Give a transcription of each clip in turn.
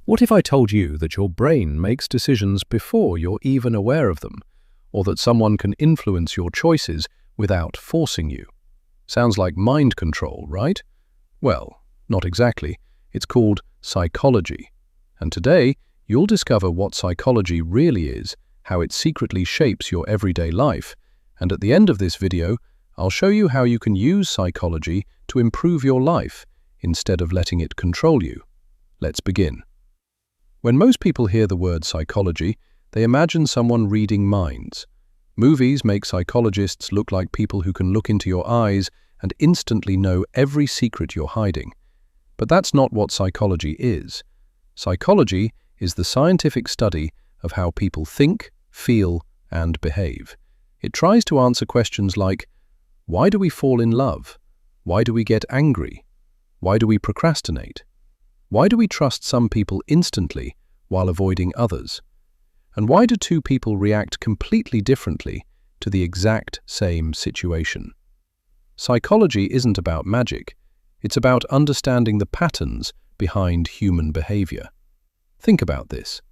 What if I told you that your brain makes decisions before you're even aware of them, or that someone can influence your choices without forcing you? Sounds like mind control, right? Well, not exactly. It's called psychology. And today, you'll discover what psychology really is, how it secretly shapes your everyday life, and at the end of this video, I'll show you how you can use psychology to improve your life instead of letting it control you. Let's begin. When most people hear the word psychology, they imagine someone reading minds. Movies make psychologists look like people who can look into your eyes and instantly know every secret you're hiding. But that's not what psychology is. Psychology is the scientific study of how people think, feel, and behave. It tries to answer questions like, why do we fall in love? Why do we get angry? Why do we procrastinate? Why do we trust some people instantly while avoiding others? And why do two people react completely differently to the exact same situation? Psychology isn't about magic. It's about understanding the patterns behind human behavior. Think about this.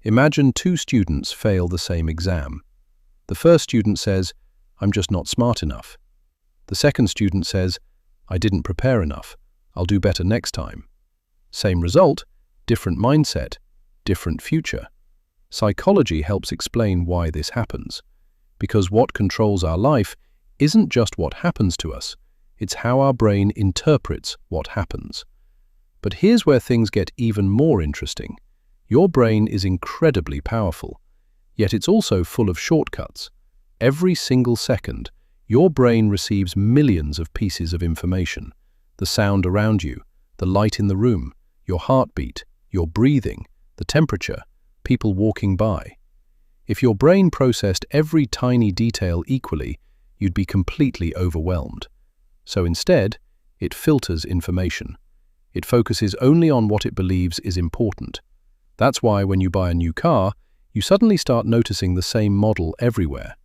Imagine two students fail the same exam. The first student says, "I'm just not smart enough." The second student says, "I didn't prepare enough. I'll do better next time." Same result, different mindset, different future. Psychology helps explain why this happens. Because what controls our life isn't just what happens to us, it's how our brain interprets what happens. But here's where things get even more interesting. Your brain is incredibly powerful, yet it's also full of shortcuts. Every single second, your brain receives millions of pieces of information. The sound around you, the light in the room, your heartbeat, your breathing, the temperature, people walking by. If your brain processed every tiny detail equally, you'd be completely overwhelmed. So instead, it filters information. It focuses only on what it believes is important. That's why when you buy a new car, you suddenly start noticing the same model everywhere.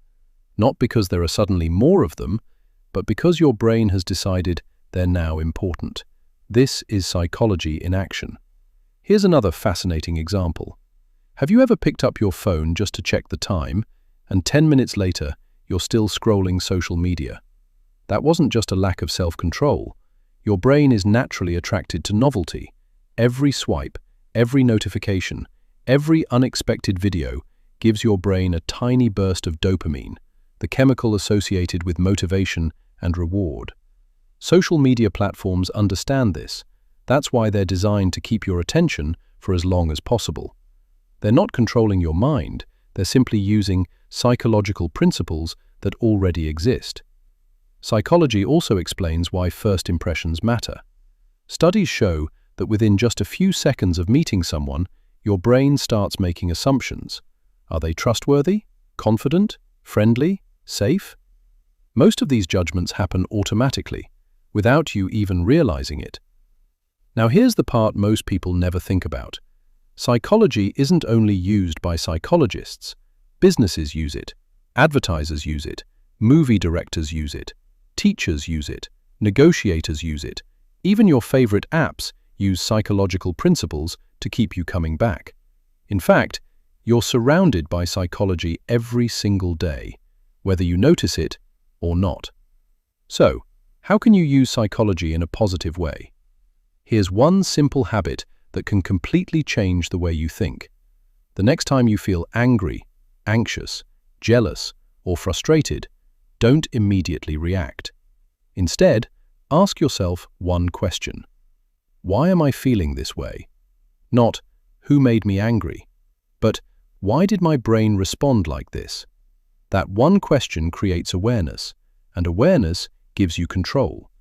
Not because there are suddenly more of them, but because your brain has decided they're now important. This is psychology in action. Here's another fascinating example. Have you ever picked up your phone just to check the time, and 10 minutes later, you're still scrolling social media? That wasn't just a lack of self-control. Your brain is naturally attracted to novelty. Every swipe, every notification, every unexpected video gives your brain a tiny burst of dopamine, the chemical associated with motivation and reward. Social media platforms understand this. That's why they're designed to keep your attention for as long as possible. They're not controlling your mind, they're simply using psychological principles that already exist. Psychology also explains why first impressions matter. Studies show that within just a few seconds of meeting someone, your brain starts making assumptions. Are they trustworthy, confident, friendly, safe? Most of these judgments happen automatically, without you even realizing it. Now here's the part most people never think about. Psychology isn't only used by psychologists. Businesses use it, advertisers use it, movie directors use it, teachers use it, negotiators use it. Even your favorite apps use psychological principles to keep you coming back. In fact, you're surrounded by psychology every single day, whether you notice it or not. So, how can you use psychology in a positive way? Here's one simple habit that can completely change the way you think. The next time you feel angry, anxious, jealous, or frustrated, don't immediately react. Instead, ask yourself one question. Why am I feeling this way? Not, who made me angry? But, why did my brain respond like this? That one question creates awareness, and awareness gives you control.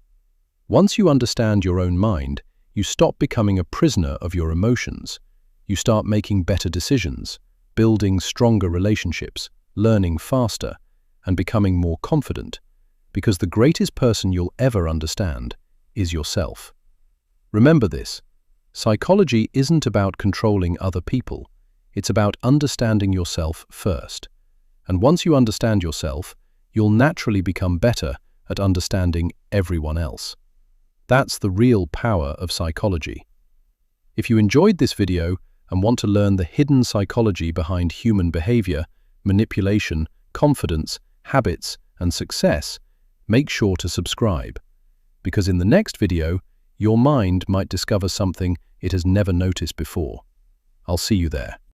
Once you understand your own mind, you stop becoming a prisoner of your emotions. You start making better decisions, building stronger relationships, learning faster, and becoming more confident, because the greatest person you'll ever understand is yourself. Remember this, psychology isn't about controlling other people, it's about understanding yourself first. And once you understand yourself, you'll naturally become better at understanding everyone else. That's the real power of psychology. If you enjoyed this video, and want to learn the hidden psychology behind human behavior, manipulation, confidence, habits, and success, make sure to subscribe. Because in the next video, your mind might discover something it has never noticed before. I'll see you there.